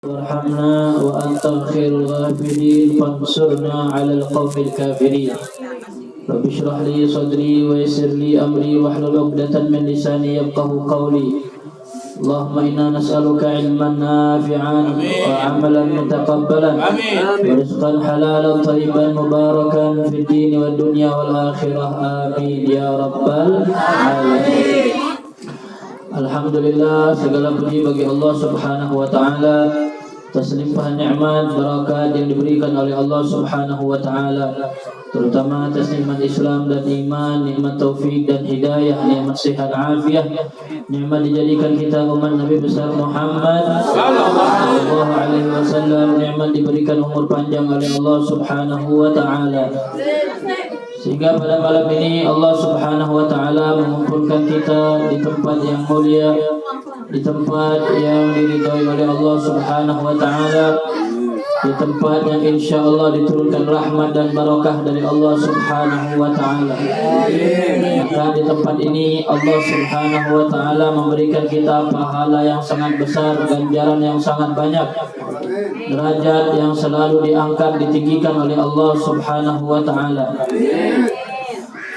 وارحمنا وأنت خير الغافرين فانصرنا على القوم الكافرين. رب اشرح لي صدري ويسر لي أمري واحلل عقدة من لساني يفقهوا قولي. اللهم إنا نسألك علما نافعا وعملا متقبلا ورزقا حلالا طيبا مباركا في الدين والدنيا والآخرة آمين يا رب العالمين. Alhamdulillah, segala puji bagi Allah Subhanahu wa taala atas limpahan nikmat barakat yang diberikan oleh Allah Subhanahu wa taala, terutama atas nikmat Islam dan iman, nikmat taufik dan hidayah, nikmat sehat afiah, nikmat dijadikan kita umat Nabi besar Muhammad sallallahu alaihi wasallam, nikmat diberikan umur panjang oleh Allah Subhanahu wa taala. Sehingga pada malam ini Allah Subhanahu wa taala mengumpulkan kita di tempat yang mulia, di tempat yang diridhai oleh Allah Subhanahu wa taala, di tempat yang insyaallah diturunkan rahmat dan barakah dari Allah Subhanahu wa taala. Maka di tempat ini Allah Subhanahu wa taala memberikan kita pahala yang sangat besar, ganjaran yang sangat banyak, derajat yang selalu diangkat, ditinggikan oleh Allah Subhanahu wa taala.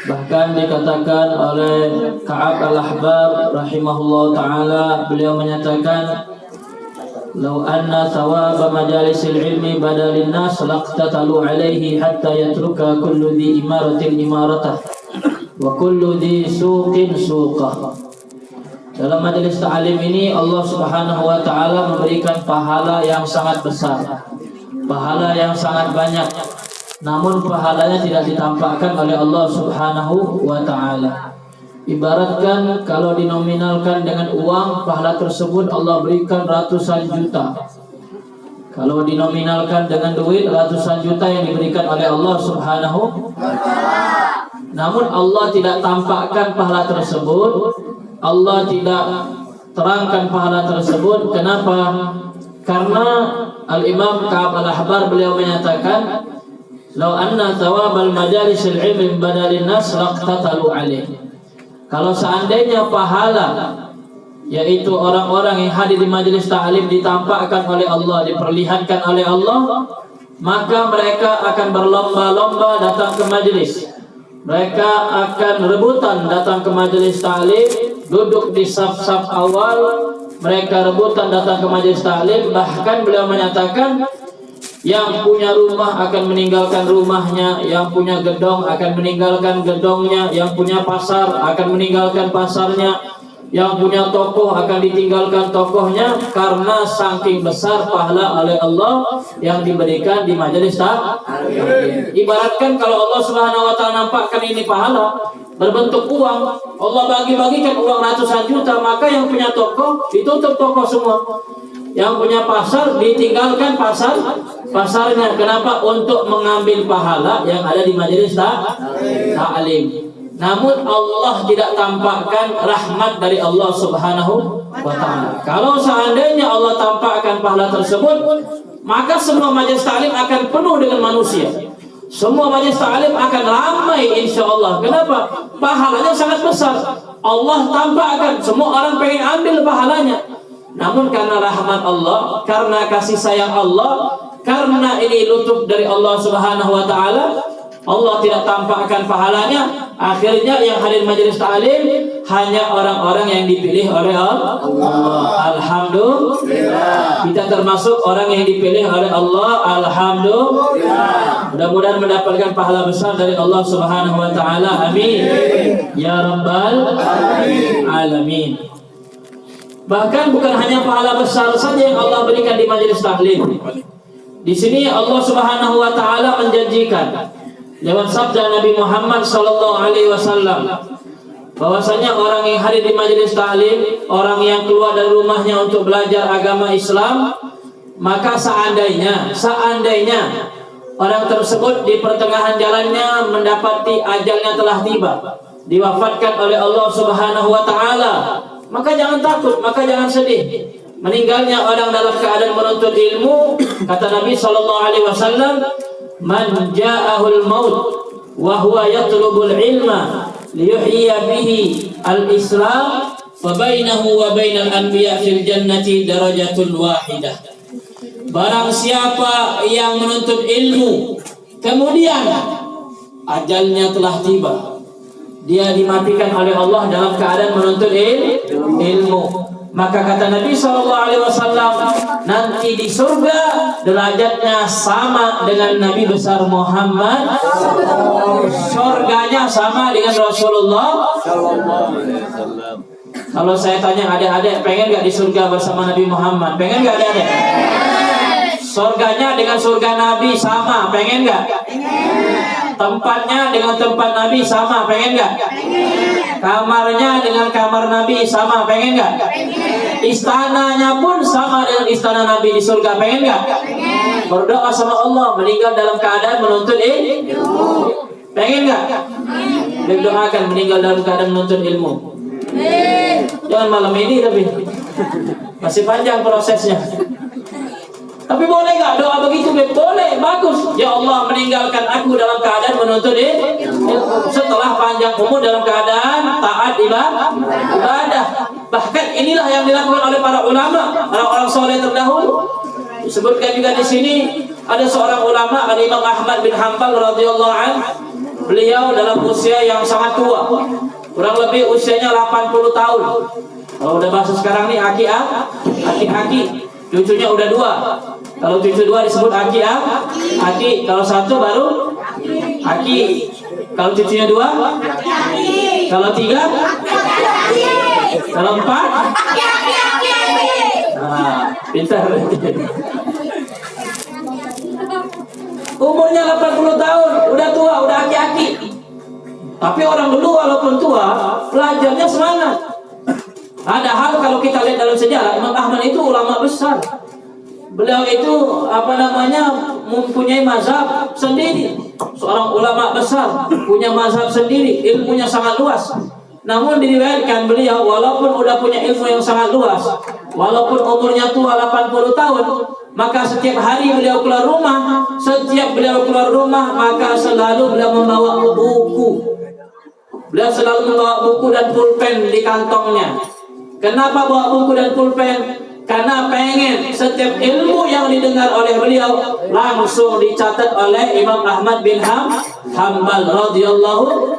Bahkan dikatakan oleh Ka'ab al-Ahbar rahimahullah ta'ala, beliau menyatakan, "Lau anna thawaba majalisil ilmi badalin nas laqtatalu alaihi hatta yatruka kullu dhi imaratin imaratah wa kullu dhi suqin suqah." Dalam majelis ta'lim ini Allah Subhanahu wa ta'ala memberikan pahala yang sangat besar, pahala yang sangat banyak. Namun pahalanya tidak ditampakkan oleh Allah Subhanahu wa ta'ala. Ibaratkan kalau dinominalkan dengan uang, pahala tersebut Allah berikan ratusan juta. Kalau dinominalkan dengan duit, ratusan juta yang diberikan oleh Allah Subhanahu wa ta'ala. Namun Allah tidak tampakkan pahala tersebut, Allah tidak terangkan pahala tersebut. Kenapa? Karena Al-Imam Ka'ab al-Ahbar beliau menyatakan, "Lau anna thawabal majalisil ilmi badalin nas laqtatalu alaih." Kalau seandainya pahala, yaitu orang-orang yang hadir di majelis ta'lim ditampakkan oleh Allah, diperlihatkan oleh Allah, maka mereka akan berlomba-lomba datang ke majelis. Mereka akan rebutan datang ke majelis ta'lim, duduk di saf-saf awal, mereka rebutan datang ke majelis ta'lim. Bahkan beliau menyatakan, yang punya rumah akan meninggalkan rumahnya, yang punya gedong akan meninggalkan gedongnya, yang punya pasar akan meninggalkan pasarnya, yang punya tokoh akan ditinggalkan tokohnya, karena saking besar pahala oleh Allah yang diberikan di majelis ta'lim. Ibaratkan kalau Allah Subhanahu wa taala nampakkan ini pahala berbentuk uang, Allah bagi-bagikan uang ratusan juta, maka yang punya toko ditutup toko semua, yang punya pasar ditinggalkan pasarnya. Kenapa? Untuk mengambil pahala yang ada di majelis ta'lim. Namun Allah tidak tampakkan rahmat dari Allah Subhanahu wa ta'ala. Kalau seandainya Allah tampakkan pahala tersebut, maka semua majelis ta'lim akan penuh dengan manusia. Semua majelis ta'lim akan ramai insyaallah. Kenapa? Pahalanya sangat besar. Allah tampakkan, semua orang pengen ambil pahalanya. Namun karena rahmat Allah, karena kasih sayang Allah, karena ini lutuf dari Allah Subhanahu wa ta'ala, Allah tidak tampakkan pahalanya. Akhirnya yang hadir majelis ta'lim hanya orang-orang yang dipilih oleh Allah. Alhamdulillah, kita termasuk orang yang dipilih oleh Allah. Alhamdulillah, mudah-mudahan mendapatkan pahala besar dari Allah Subhanahu wa ta'ala. Amin ya rabbal alamin. Bahkan bukan hanya pahala besar saja yang Allah berikan di majelis ta'lim. Di sini Allah Subhanahu wa taala menjanjikan lewat sabda Nabi Muhammad sallallahu alaihi wasallam bahwasanya orang yang hadir di majelis ta'lim, orang yang keluar dari rumahnya untuk belajar agama Islam, maka seandainya orang tersebut di pertengahan jalannya mendapati ajalnya telah tiba, diwafatkan oleh Allah Subhanahu wa taala, maka jangan takut, maka jangan sedih. Meninggalnya orang dalam keadaan menuntut ilmu, kata Nabi sallallahu alaihi wasallam, "Man ja'ahul maut wa huwa yatlubul ilma liyuhyiya bihi al-islam fa bainahu wa bainal anbiya fil jannati darajatul wahidah." Barang siapa yang menuntut ilmu, kemudian ajalnya telah tiba, dia dimatikan oleh Allah dalam keadaan menuntut ilmu, maka kata Nabi SAW, nanti di surga derajatnya sama dengan Nabi besar Muhammad, surganya sama dengan Rasulullah. Kalau saya tanya adik-adik, pengen gak di surga bersama Nabi Muhammad? Pengen gak adik-adik? Surganya dengan surga Nabi sama, pengen gak? Tempatnya dengan tempat Nabi sama, pengen gak? Kamarnya dengan kamar Nabi sama, pengen gak? Istananya pun sama dengan istana Nabi di surga, pengen gak? Berdoa sama Allah, meninggal dalam keadaan menuntut ilmu. Pengen gak? Berdoakan meninggal dalam keadaan menuntut ilmu. Jangan malam ini, tapi masih panjang prosesnya. Tapi boleh gak doa begitu? Boleh, bagus. Ya Allah, meninggalkan aku dalam keadaan menuntut ilmu, setelah panjang umur dalam keadaan taat ibadah. Bahkan inilah yang dilakukan oleh para ulama, orang-orang soleh terdahulu. Disebutkan juga di sini ada seorang ulama, Imam Ahmad bin Hanbal radhiyallahu anhu. Beliau dalam usia yang sangat tua, kurang lebih usianya 80 tahun. Kalau udah bahasa sekarang nih aki-aki. Cucunya udah 2. Kalau cucu 2 disebut aki. Kalau 1 baru aki. Kalau cucunya 2, kalau 3, kalau 4, pintar. Umurnya 80 tahun, udah tua, udah aki-aki. Tapi orang dulu walaupun tua, pelajarnya semangat. Padahal kalau kita lihat dalam sejarah, Imam Ahmad itu ulama besar. Beliau itu mempunyai mazhab sendiri. Seorang ulama besar, punya mazhab sendiri, ilmunya sangat luas. Namun diriwayatkan beliau walaupun udah punya ilmu yang sangat luas, walaupun umurnya tua 80 tahun, maka setiap hari beliau keluar rumah, maka selalu beliau membawa buku. Beliau selalu membawa buku dan pulpen di kantongnya. Kenapa bawa buku dan pulpen? Karena pengen setiap ilmu yang didengar oleh beliau langsung dicatat oleh Imam Ahmad bin Hanbal radhiyallahu.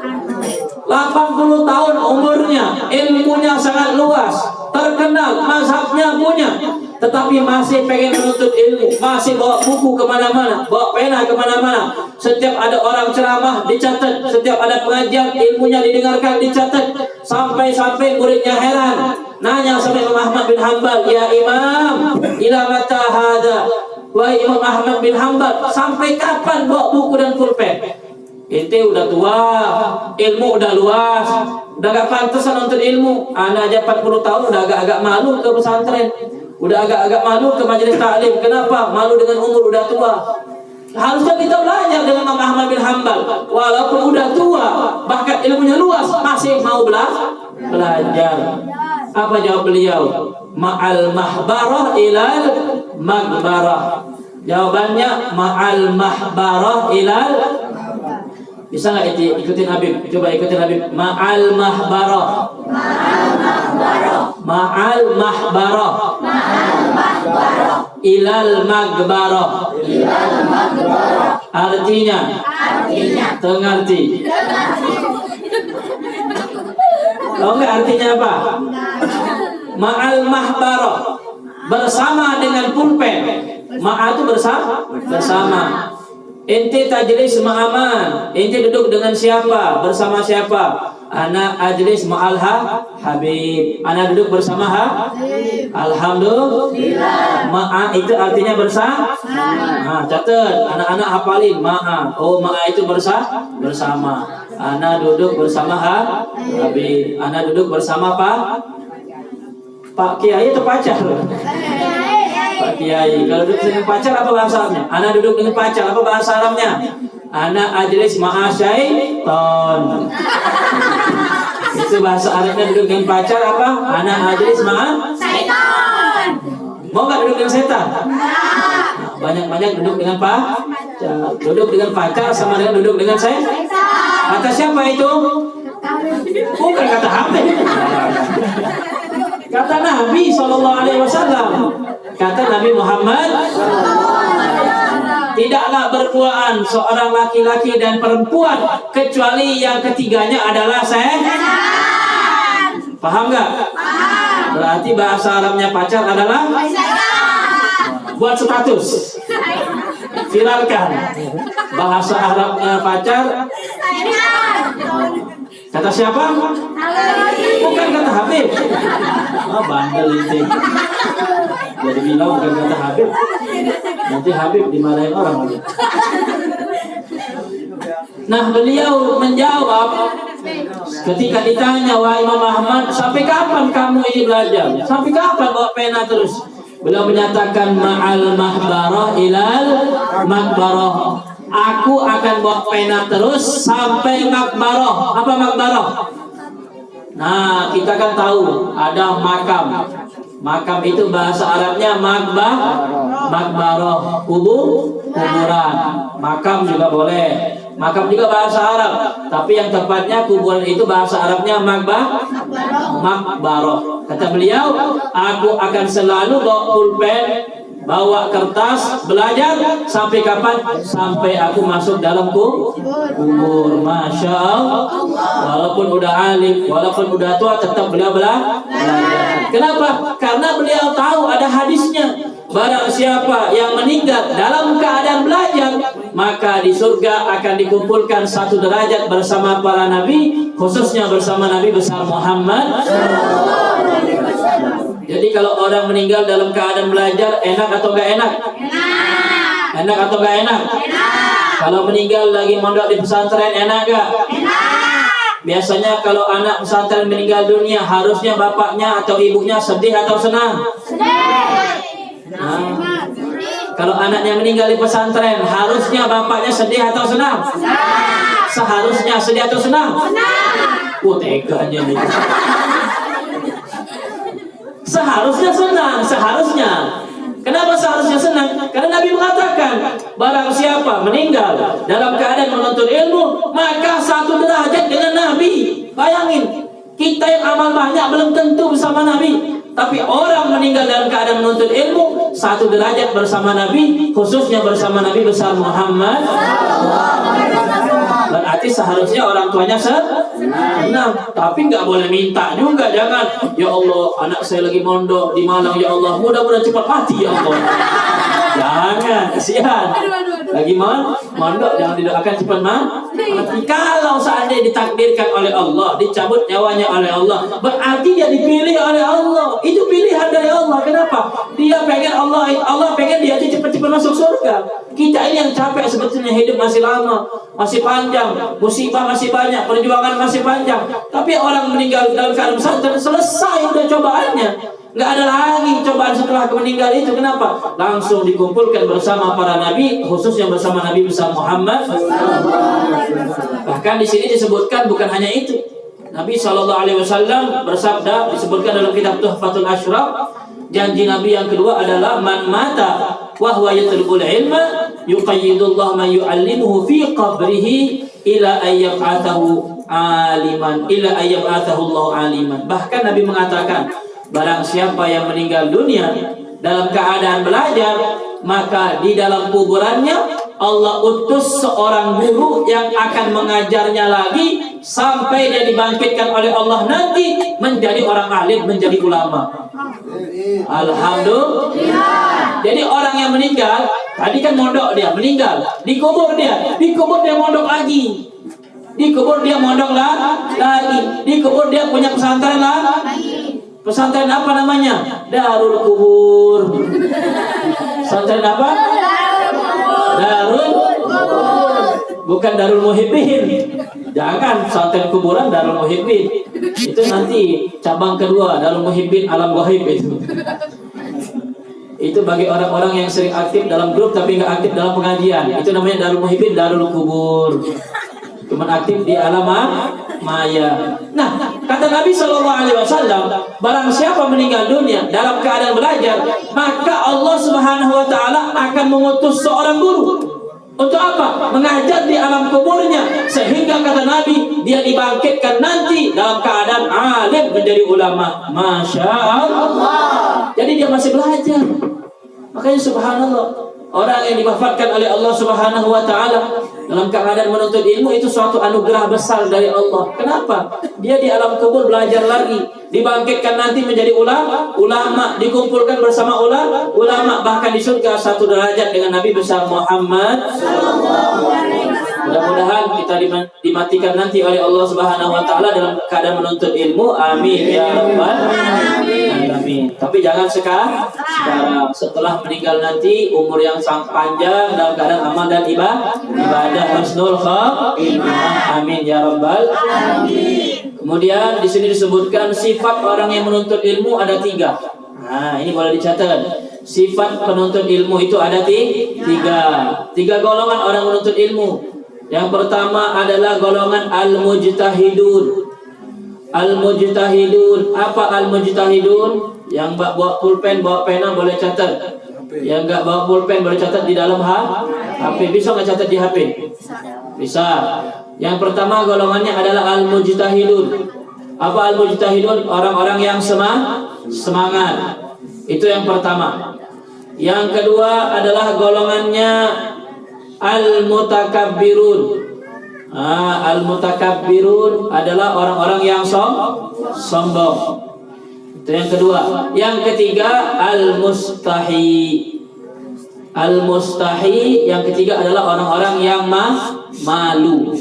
80 tahun umurnya, ilmunya sangat luas, terkenal, mazhabnya punya, tetapi masih pengen menuntut ilmu, masih bawa buku kemana-mana, bawa pena kemana-mana. Setiap ada orang ceramah dicatat, setiap ada pengajian ilmunya didengarkan dicatat, sampai muridnya heran, nanya sama Imam Ahmad bin Hanbal, ya Imam, ila mata hadza? Wahai Imam Ahmad bin Hanbal, sampai kapan bawa buku dan pulpen? Ente udah tua, ilmu udah luas, udah gak pantasan untuk ilmu. Anak aja 40 tahun udah agak-agak malu ke pesantren, udah agak-agak malu ke majelis taklim. Kenapa? Malu dengan umur udah tua. Harusnya kita belajar dengan Imam Ahmad bin Hanbal. Walaupun udah tua, bahkan ilmunya luas, masih mau belajar. Apa jawab beliau? Ma'al mahbarah ilal magbarah. Jawabannya ma'al mahbarah ilal. Bisa nggak ikutin Habib? Coba ikutin Habib. Ma'al mahbarah. Ilal magbarah. Artinya. Tengarti. Tahu nggak artinya apa? Ma'al mahbarah, bersama dengan pulpen. Ma'a itu bersama. Ente tajlis ma'aman, ente duduk dengan siapa? Bersama siapa? Ana ajlis ma'al habib. Ana duduk bersama Alhamdulillah. Ma'a itu artinya bersama. Catat, anak-anak hafalin ma'a. Oh, ma'a itu bersama. Ana duduk bersama habib. Ana duduk bersama Pak Kiai atau pacar? Pak Kiai. Kalau duduk dengan pacar apa bahasa Arabnya? Ana duduk dengan pacar apa bahasa Arabnya? Ana ajlis ma'a syaiton. Itu bahasa Arabnya duduk dengan pacar apa? Ana ajlis ma'a syaiton. Mau nggak duduk dengan setan? Banyak-banyak duduk dengan pacar. Duduk dengan pacar sama dengan duduk dengan setan. Kata siapa itu? Bukan kata HP. Kata Nabi SAW, kata Nabi Muhammad, tidaklah berduaan seorang laki-laki dan perempuan kecuali yang ketiganya adalah sehat. Paham nggak? Berarti bahasa Arabnya pacar adalah buat status, viralkan. Bahasa Arabnya pacar kata siapa? Bukan kata Habib. Bandel itu. Jadi bilang bukan kata Habib. Nanti Habib dimarahin orang lagi. Nah, beliau menjawab ketika ditanya, wahai Imam Ahmad, sampai kapan kamu ini belajar? Sampai kapan bawa pena terus? Beliau menyatakan, ma'al mahbarah ilal makbarah. Aku akan bawa pena terus sampai makbarah. Apa makbarah? Nah, kita kan tahu ada makam. Makam itu bahasa Arabnya makbarah, kuburan. Makam juga boleh. Makam juga bahasa Arab. Tapi yang tepatnya kuburan itu bahasa Arabnya makbarah. Kata beliau, aku akan selalu bawa pulpen, bawa kertas, belajar sampai kapan? Sampai aku masuk dalam kubur. Masya Allah. Walaupun udah alim, walaupun udah tua, tetap beliau belajar. Kenapa? Karena beliau tahu ada hadisnya. Barang siapa yang meninggal dalam keadaan belajar, maka di surga akan dikumpulkan satu derajat bersama para nabi, khususnya bersama Nabi besar Muhammad. Jadi kalau orang meninggal dalam keadaan belajar, enak atau gak enak? Enak atau gak enak? Kalau meninggal lagi mondok di pesantren, enak gak? Biasanya kalau anak pesantren meninggal dunia, harusnya bapaknya atau ibunya sedih atau senang? Nah, kalau anaknya meninggal di pesantren, harusnya bapaknya sedih atau senang? Seharusnya sedih atau senang? Teganya nih. Seharusnya senang, seharusnya. Kenapa seharusnya senang? Karena Nabi mengatakan, barang siapa meninggal dalam keadaan menuntut ilmu, maka satu derajat dengan Nabi. Bayangin, kita yang amal banyak belum tentu bersama Nabi, tapi orang meninggal dalam keadaan menuntut ilmu, satu derajat bersama Nabi, khususnya bersama Nabi besar Muhammad. Berarti seharusnya orang tuanya senang, tapi nggak boleh minta juga. Jangan, ya Allah, anak saya lagi mondok di Malang, ya Allah, mudah-mudahan cepat mati ya Allah. Jangan, kasihan. Lagi mondok, jangan didoakan cepat mati. Kalau seandainya ditakdirkan oleh Allah, dicabut nyawanya oleh Allah, berarti dia dipilih oleh Allah. Itu pilihan dari Allah. Kenapa? Dia pengen Allah pengen dia cepat-cepat masuk surga. Kita ini yang capek sebetulnya, hidup masih lama, masih panjang, musibah masih banyak, perjuangan masih panjang. Tapi orang meninggal dalam keadaan pesantren, selesai udah cobaannya. Nggak ada lagi cobaan setelah meninggal itu. Kenapa? Langsung dikumpulkan bersama para nabi, khususnya bersama Nabi besar Muhammad. Bahkan di sini disebutkan bukan hanya itu. Nabi SAW bersabda, disebutkan dalam kitab Tuhfatul Ashraf, janji Nabi yang kedua adalah, man mata wa huwa yatlubul ilma yuqayyidullah man yu'allimuhu fi qabrihi ila ayyab'atahu aliman, ila ayyab'atahu Allah aliman. Bahkan Nabi mengatakan, barang siapa yang meninggal dunia dalam keadaan belajar, maka di dalam kuburannya Allah utus seorang guru yang akan mengajarnya lagi sampai dia dibangkitkan oleh Allah nanti menjadi orang alim, menjadi ulama. Alhamdulillah. Jadi orang yang meninggal, tadi kan mondok dia, meninggal, dikubur dia mondok lagi. Dikubur dia mondok lagi. Dikubur dia punya pesantren lagi. Pesantren apa namanya? Darul Kubur. Pesantren apa? Darul Kubur. Bukan Darul Muhibbin. Jangan pesantren kuburan Darul Muhibbin. Itu nanti cabang kedua, Darul Muhibbin alam ghaib itu. Itu bagi orang-orang yang sering aktif dalam grup tapi nggak aktif dalam pengajian. Itu namanya Darul Muhibbin, Darul Kubur. Cuman aktif di alam maya. Nah, kata Nabi SAW, barang siapa meninggal dunia dalam keadaan belajar, maka Allah Subhanahu Wa Taala akan mengutus seorang guru. Untuk apa? Mengajar di alam kuburnya, sehingga kata Nabi dia dibangkitkan nanti dalam keadaan alim menjadi ulama. Masya Allah. Jadi dia masih belajar. Makanya subhanallah, orang yang diwafatkan oleh Allah Subhanahu wa taala dalam keadaan menuntut ilmu itu suatu anugerah besar dari Allah. Kenapa? Dia di alam kubur belajar lagi, dibangkitkan nanti menjadi ulama, dikumpulkan bersama ulama, bahkan di surga satu derajat dengan Nabi besar Muhammad. Mudah-mudahan kita dimatikan nanti oleh Allah Subhanahu wa taala dalam keadaan menuntut ilmu. Amin ya rabbal alamin. Tapi jangan sekarang, setelah meninggal nanti umur yang sangat panjang dalam keadaan amal dan ibadah husnul khatimah. Amin ya rabbal alamin. Kemudian di sini disebutkan sifat orang yang menuntut ilmu ada 3. Nah, ini boleh dicatat. Sifat penuntut ilmu itu ada 3 golongan orang menuntut ilmu. Yang pertama adalah golongan al-mujtahidun. Al-mujtahidun. Apa al-mujtahidun? Yang bawa pulpen, bawa pena boleh catat. Yang enggak bawa pulpen boleh catat di dalam HP. Bisa enggak catat di HP? Bisa. Yang pertama golongannya adalah al-mujtahidun. Apa al-mujtahidun? Orang-orang yang semangat. Itu yang pertama. Yang kedua adalah golongannya al-mutakabbirun. Al-mutakabbirun adalah orang-orang yang sombong. Itu yang kedua. Yang ketiga al-mustahi. Al-mustahi yang ketiga adalah orang-orang yang malu.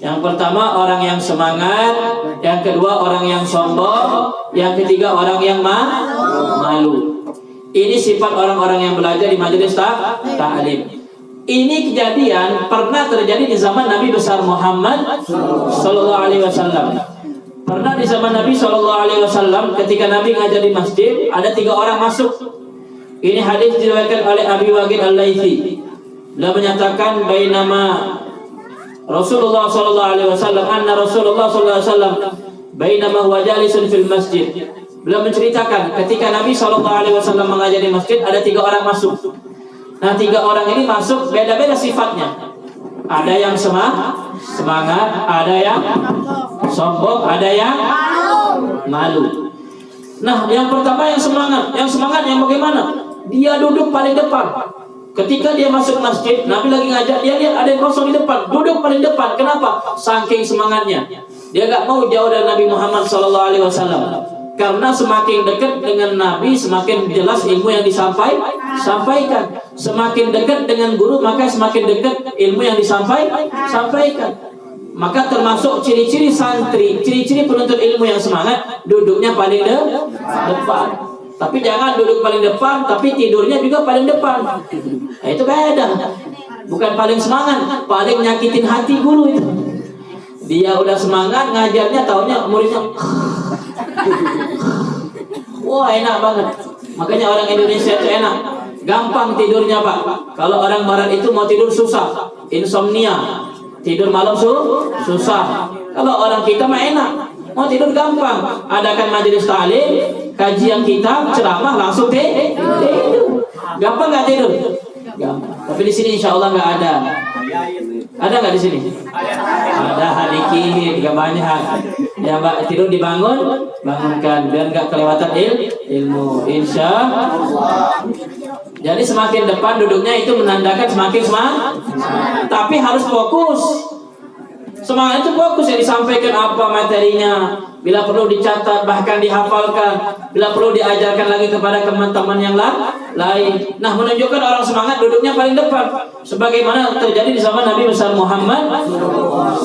Yang pertama orang yang semangat, yang kedua orang yang sombong, yang ketiga orang yang malu. Ini sifat orang-orang yang belajar di majelis ta'lim. Ini kejadian pernah terjadi di zaman Nabi besar Muhammad sallallahu alaihi wasallam. Pernah di zaman Nabi sallallahu alaihi wasallam ketika Nabi ngajar di masjid, ada 3 orang masuk. Ini hadis diriwayatkan oleh Abi Waqid Al-Laitsi. Beliau menyatakan bainama Rasulullah sallallahu alaihi wasallam anna Rasulullah sallallahu alaihi wasallam bainama huwa jalisun fil masjid. Beliau menceritakan ketika Nabi sallallahu alaihi wasallam mengajar di masjid, ada 3 orang masuk. Nah, 3 orang ini masuk beda-beda sifatnya. Ada yang semangat, ada yang sombong, ada yang malu. Nah, yang pertama yang semangat. Yang semangat yang bagaimana? Dia duduk paling depan. Ketika dia masuk masjid, Nabi lagi ngajar, dia lihat ada yang kosong di depan, duduk paling depan. Kenapa? Saking semangatnya. Dia gak mau jauh dari Nabi Muhammad SAW. Karena semakin dekat dengan Nabi, semakin jelas ilmu yang disampaikan. Semakin dekat dengan guru, maka semakin dekat ilmu yang disampaikan. Maka termasuk ciri-ciri santri, ciri-ciri penuntut ilmu yang semangat, duduknya paling depan. Tapi jangan duduk paling depan, tapi tidurnya juga paling depan. Nah, itu beda. Bukan paling semangat, paling nyakitin hati guru itu. Dia udah semangat ngajarnya, taunya muridnya wah, enak banget. Makanya orang Indonesia itu enak, gampang tidurnya Pak. Kalau orang Barat itu mau tidur susah, insomnia, tidur malam susah. Kalau orang kita mah enak, mau tidur gampang. Adakan majelis ta'lim, kajian kitab, ceramah, langsung tidur. Gampang nggak tidur? Gampang. Tapi di sini insya Allah nggak ada. Ada nggak di sini? Ada hadikih, nggak banyak. Ya Mbak, tidur bangunkan biar nggak kelewatan ilmu. Insya Allah. Jadi semakin depan duduknya itu menandakan semakin semangat. Tapi harus fokus. Semangat itu fokus yang disampaikan apa materinya. Bila perlu dicatat, bahkan dihafalkan. Bila perlu diajarkan lagi kepada teman-teman yang lain. Nah, menunjukkan orang semangat duduknya paling depan. Sebagaimana terjadi di zaman Nabi besar Muhammad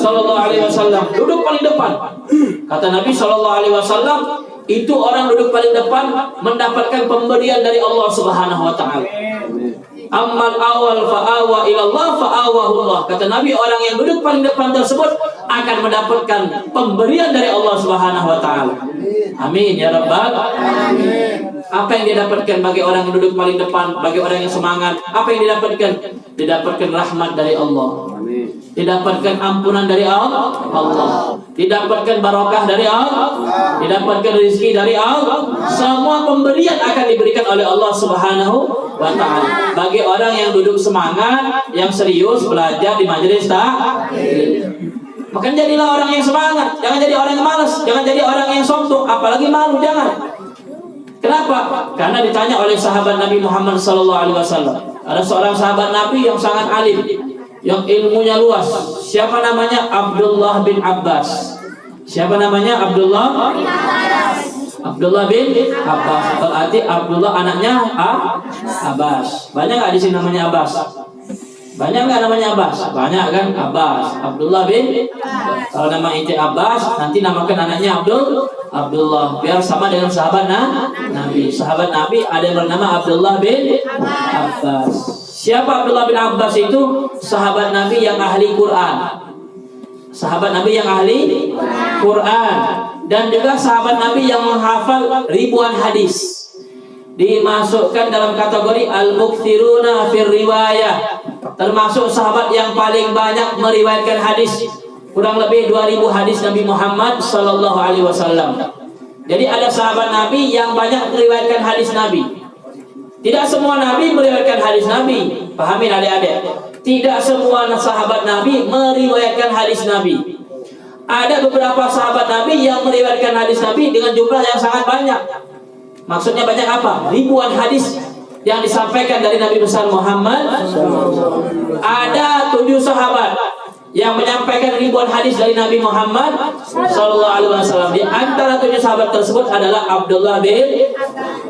sallallahu alaihi wasallam, duduk paling depan. Kata Nabi sallallahu alaihi wasallam, itu orang duduk paling depan mendapatkan pemberian dari Allah Subhanahu wa taala. Ammal awal fa'awa ilallah fa'awahullah. Kata Nabi, orang yang duduk paling depan tersebut akan mendapatkan pemberian dari Allah Subhanahu wa taala. Amin ya rabbal alamin. Apa yang dia dapatkan bagi orang yang duduk paling depan, bagi orang yang semangat? Apa yang didapatkan? Didapatkan rahmat dari Allah. Didapatkan ampunan dari Allah. Didapatkan barokah dari Allah. Didapatkan rezeki dari Allah. Semua pemberian akan diberikan oleh Allah Subhanahu wa ta'ala. Bagi orang yang duduk semangat, yang serius belajar di majelis taklim. Maka jadilah orang yang semangat, jangan jadi orang yang malas, jangan jadi orang yang sombong, apalagi malu, jangan. Kenapa? Karena ditanya oleh sahabat Nabi Muhammad SAW. Ada seorang sahabat Nabi yang sangat alim, yang ilmunya luas. Siapa namanya? Abdullah bin Abbas. Siapa namanya? Abdullah bin Abbas. Abdullah bin Abbas. Berarti Abdullah anaknya Abbas. Banyak nggak di sini namanya Abbas? Banyak nggak namanya Abbas? Banyak kan? Abbas. Abdullah bin Abbas. Kalau nama inti Abbas, nanti namakan anaknya Abdullah. Biar sama dengan sahabat Nabi. Sahabat Nabi ada yang bernama Abdullah bin Abbas. Siapa Abdullah bin Abbas itu? Sahabat Nabi yang ahli Quran. Sahabat Nabi yang ahli Quran. Dan juga sahabat Nabi yang menghafal ribuan hadis. Dimasukkan dalam kategori al-mukthiruna fir riwayah. Termasuk sahabat yang paling banyak meriwayatkan hadis, kurang lebih 2000 hadis Nabi Muhammad sallallahu alaihi wasallam. Jadi ada sahabat Nabi yang banyak meriwayatkan hadis Nabi. Tidak semua Nabi meriwayatkan hadis Nabi. Pahamin adik-adik. Tidak semua sahabat Nabi meriwayatkan hadis Nabi. Ada beberapa sahabat Nabi yang meriwayatkan hadis Nabi dengan jumlah yang sangat banyak. Maksudnya banyak apa? Ribuan hadis yang disampaikan dari Nabi besar Muhammad. Ada 7 sahabat yang menyampaikan ribuan hadis dari Nabi Muhammad sallallahu alaihi wasallam. Di antara 7 sahabat tersebut adalah Abdullah bin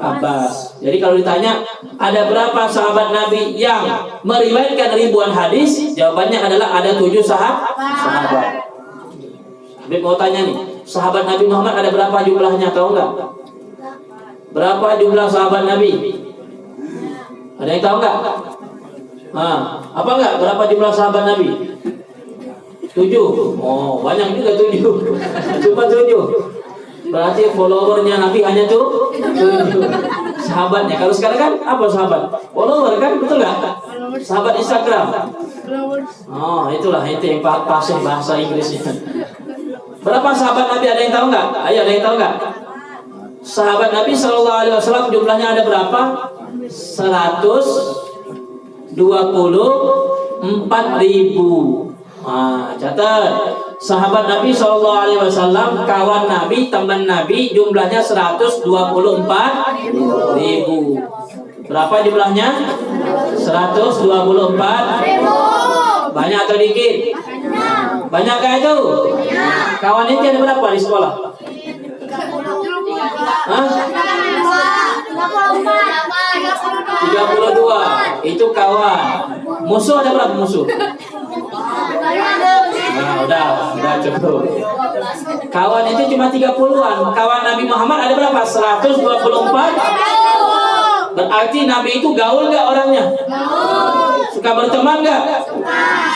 Abbas. Jadi kalau ditanya ada berapa sahabat Nabi yang meriwayatkan ribuan hadis, jawabannya adalah ada 7 sahabat. Habib mau tanya nih, sahabat Nabi Muhammad ada berapa jumlahnya, tahu nggak? Berapa jumlah sahabat Nabi? Ada yang tahu nggak? Apa nggak? Berapa jumlah sahabat Nabi? 7. Oh, banyak juga 7. Cuma 7. Berarti followernya Nabi hanya 7. Sahabatnya. Kalau sekarang kan apa sahabat? Follower kan, betul nggak? Sahabat Instagram. Oh, itulah itu yang fasih bahasa Inggrisnya. Berapa sahabat Nabi, ada yang tahu nggak? Ayo, ada yang tahu nggak? Sahabat Nabi Sallallahu Alaihi Wasallam jumlahnya ada berapa? 124.000. Catat. Sahabat Nabi Sallallahu Alaihi Wasallam, kawan Nabi, teman Nabi, jumlahnya 124.000. Berapa jumlahnya? 124.000. Banyak atau dikit? Banyak kah itu? Kawan ini ada berapa di sekolah? 32. Itu kawan. Musuh ada berapa musuh? Udah cukup. Kawan itu cuma 30-an. Kawan Nabi Muhammad ada berapa? 124. Berarti Nabi itu gaul gak orangnya? Suka berteman gak?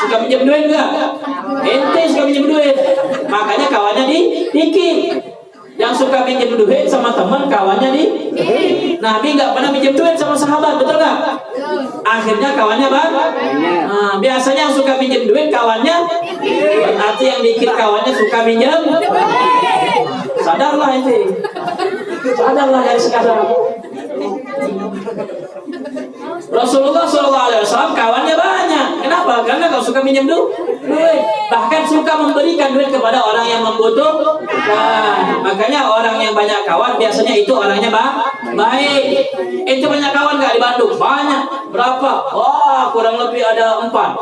Suka pinjam duit gak? Ente suka pinjam duit. Makanya kawannya dikit. Yang suka pinjam duit sama teman, kawannya Nabi nggak pernah pinjam duit sama sahabat, betul nggak? Akhirnya kawannya biasanya yang suka pinjam duit kawannya, berarti yang dikit kawannya suka pinjam. Sadarlah itu. Sadarlah dari sekarang. Rasulullah SAW kawannya banyak. Kenapa? Karena kau suka pinjam duit. Bahkan suka memberikan duit kepada orang yang membutuhkan. Makanya orang yang banyak kawan biasanya itu orangnya baik. Itu banyak kawan nggak di Bandung? Banyak. Berapa? Wah, kurang lebih ada 4.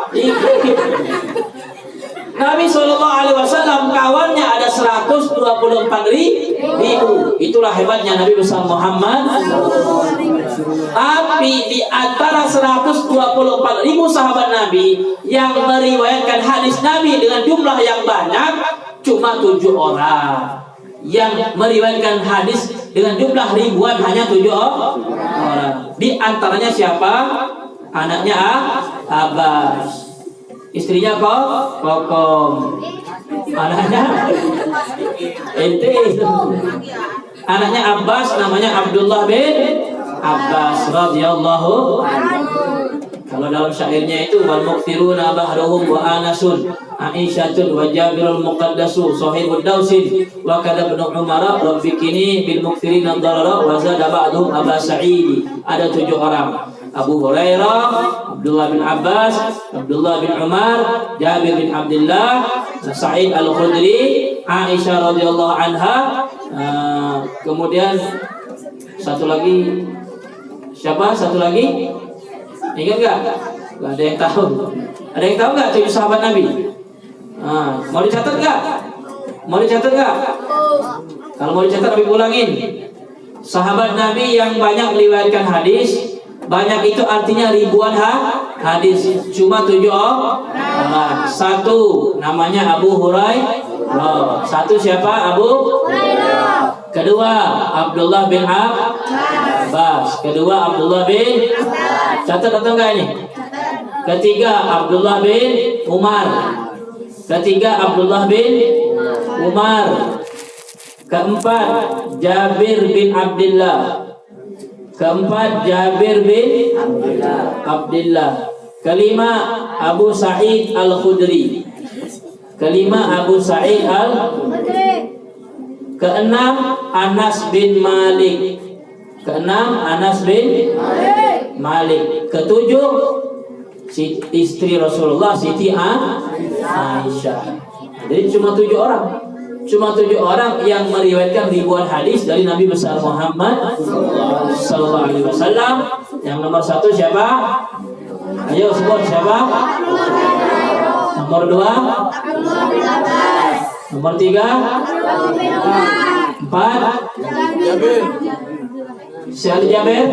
Nabi SAW kawannya ada 124.000. Itulah hebatnya Nabi besar Muhammad. Tapi di antara 124.000 sahabat Nabi yang meriwayatkan hadis Nabi dengan jumlah yang banyak, cuma 7 orang. Yang meriwayatkan hadis dengan jumlah ribuan hanya 7 orang. Di antaranya siapa? Anaknya Abbas. Istrinya Kokom. Anaknya ente. Anaknya Abbas namanya Abdullah bin Abbas radhiyallahu anhu. Kalau dalam syairnya itu wal mukthiruna bahruhum wa anasun Aisyatun wa Jabirul Muqaddasu Sahibud Dausin wa kada ibn Umar rabbikini bil mukthirina darara wa zada ba'dhum Aba Sa'id. Ada 7 orang. Abu Hurairah, Abdullah bin Abbas, Abdullah bin Umar, Jabir bin Abdullah, Sa'id Al-Khudri, Aisyah radhiyallahu anha. Kemudian satu lagi siapa? Satu lagi ingat nggak? Gak ada yang tahu. Ada yang tahu nggak 7 sahabat Nabi? Mau dicatat nggak? Mau dicatat nggak? Kalau mau dicatat Nabi ulangin. Sahabat Nabi yang banyak meriwayatkan hadis, banyak itu artinya ribuan hadis. Cuma 7 orang. Satu namanya Abu Hurairah. Satu siapa? Abu Hurairah. Kedua Abdullah bin Abbas. Kedua Abdullah bin catat atau enggak ini? Ketiga Abdullah bin Umar. Ketiga Abdullah bin Umar. Keempat Jabir bin Abdullah. Keempat Jabir bin Abdullah. Kelima Abu Sa'id Al-Khudri. Kelima Abu Sa'id Al-Khudri. Keenam Anas bin Malik. Keenam Anas bin Malik. Ketujuh istri Rasulullah Siti Aisyah. Jadi cuma 7 orang. Cuma 7 orang yang meriwayatkan ribuan hadis dari Nabi besar Muhammad sallallahu alaihi wasallam. Yang nomor 1 siapa? Ayo sebut siapa? Nomor 2 Nomor 3 4 Jabir. Siapa Jabir?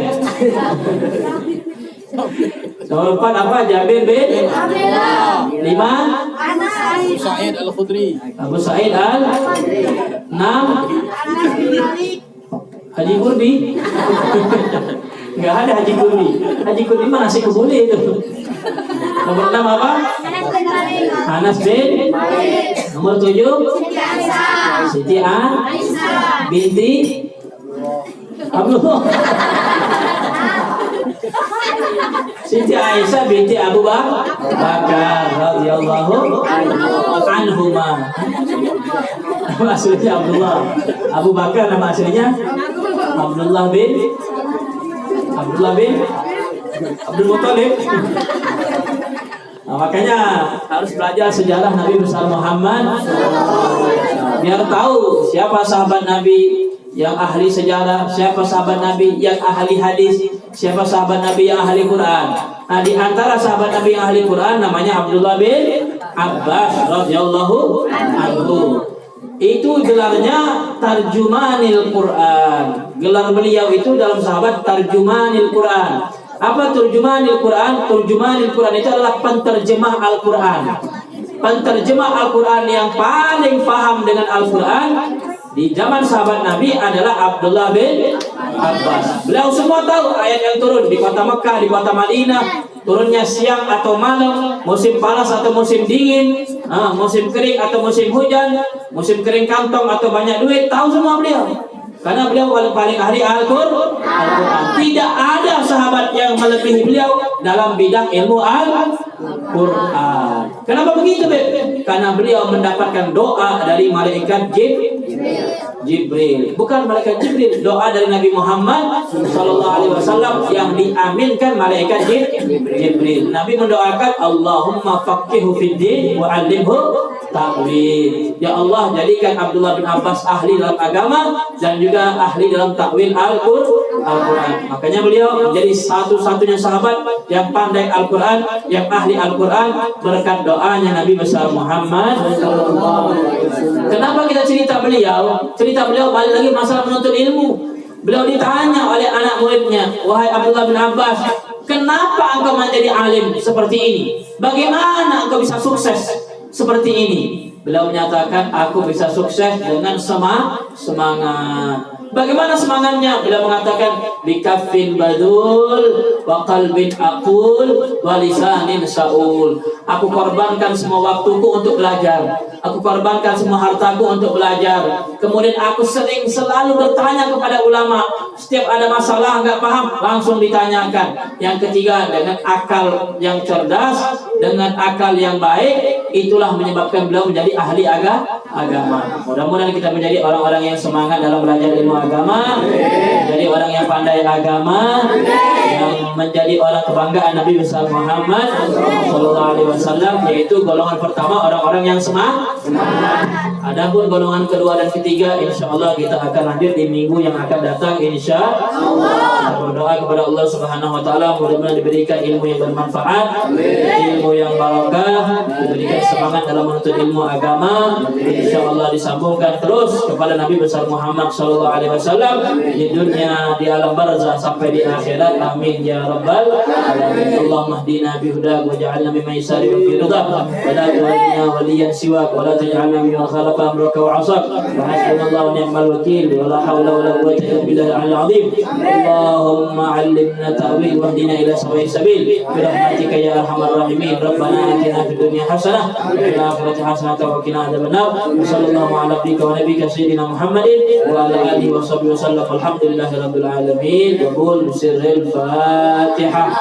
Nomor 4 apa? Jabir bin Abdullah. 5 Abu Sa'id Al-Khudri. Abu Sa'id Al-Khudri. 6 Haji Kurdi. Enggak ada Haji Kurdi. Haji Kurdi mah nasi kebuli itu. Nomor 6 apa? Anas bin Malik. Nomor 7 Siti Aisyah binti Abdullah. Siti Aisyah binti Abu Bakar radhiyallahu anhuma. Nama aslinya Abdullah. Abu Bakar nama aslinya Abdul Muthalib. Makanya harus belajar sejarah Nabi besar Muhammad biar tahu siapa sahabat Nabi yang ahli sejarah, siapa sahabat Nabi yang ahli hadis, siapa sahabat Nabi yang ahli Quran. Nah, di antara sahabat Nabi yang ahli Quran namanya Abdullah bin Abbas radhiyallahu anhu. Itu gelarnya Tarjumanil Quran. Gelar beliau itu dalam sahabat Tarjumanil Quran. Apa Tarjumanil Quran? Tarjumanil Quran itu adalah penterjemah Al-Quran. Penterjemah Al-Quran yang paling paham dengan Al-Quran di zaman sahabat Nabi adalah Abdullah bin Abbas. Beliau semua tahu ayat yang turun di kota Mekah, di kota Madinah, turunnya siang atau malam, musim panas atau musim dingin, musim kering atau musim hujan, musim kering kantong atau banyak duit, tahu semua beliau. Karena beliau paling ahli Al-Quran. Tidak ada sahabat yang melebihi beliau dalam bidang ilmu Al-Quran. Kenapa begitu, Beb? Karena beliau mendapatkan doa dari malaikat Jibril. Bukan malaikat Jibril, doa dari Nabi Muhammad SAW yang diaminkan malaikat Jibril. Nabi mendoakan, Allahumma faqihhu fid din wa 'allimhu ta'wil. Ya Allah, jadikan Abdullah bin Abbas ahli dalam agama dan juga ahli dalam takwil Al-Quran. Makanya beliau menjadi satu-satunya sahabat yang pandai Al-Quran, yang ahli Al-Quran berkat doanya Nabi besar Muhammad. Kenapa kita cerita beliau? Cerita beliau balik lagi masalah menuntut ilmu. Beliau ditanya oleh anak muridnya, wahai Abdullah bin Abbas, kenapa engkau menjadi alim seperti ini? Bagaimana engkau bisa sukses seperti ini? Beliau menyatakan, aku bisa sukses dengan semangat. Bagaimana semangatnya? Beliau mengatakan, bikaffin badul wa qalbin aqul wa lisanin saul. Aku korbankan semua waktuku untuk belajar. Aku korbankan semua hartaku untuk belajar. Kemudian aku selalu bertanya kepada ulama. Setiap ada masalah nggak paham langsung ditanyakan. Yang ketiga, dengan akal yang cerdas, dengan akal yang baik, itulah menyebabkan beliau menjadi ahli agama. Mudah-mudahan kita menjadi orang-orang yang semangat dalam belajar ilmu agama, menjadi orang yang pandai agama, yang menjadi orang kebanggaan Nabi besar Muhammad Sallallahu Alaihi Wasallam, yaitu golongan pertama orang-orang yang semangat. Adapun golongan kedua dan ketiga, insya Allah kita akan hadir di minggu yang akan datang, insya Allah. Berdoa kepada Allah Subhanahu Wa Taala mudah-mudahan diberikan ilmu yang bermanfaat, ilmu yang barakah, diberikan semangat dalam menuntut ilmu agama. Insya Allah disambungkan terus kepada Nabi besar Muhammad Sallallahu Alaihi Wasallam di dunia, di alam barzah sampai di akhirat. Amin ya rabbal alamin. Allahumma hdina bihudak waj'alna mimman yusari'u fi ridhak wa la tuwallina waliyan siwak wa la taj'alna mimman khalaqa amraka wa 'asak wa hasbunallahu wa ni'mal wakeel wa la hawla wa la quwwata illa billahil 'aliyyil 'azim. Allahumma 'allimna ta'wil wahdina ila sawa'is sabil bi rahmatika ya arhamar rahimin. Rabbana atina fid dunya hasanah wa fil akhirati hasanah wa qina adzabannar. Sallallahu ala nabiyyika sayyidina Muhammadin wa ala alihi wa sahbihi wa sallam. Alhamdulillahi rabbil alamin. Wa qul sirril Fatihah.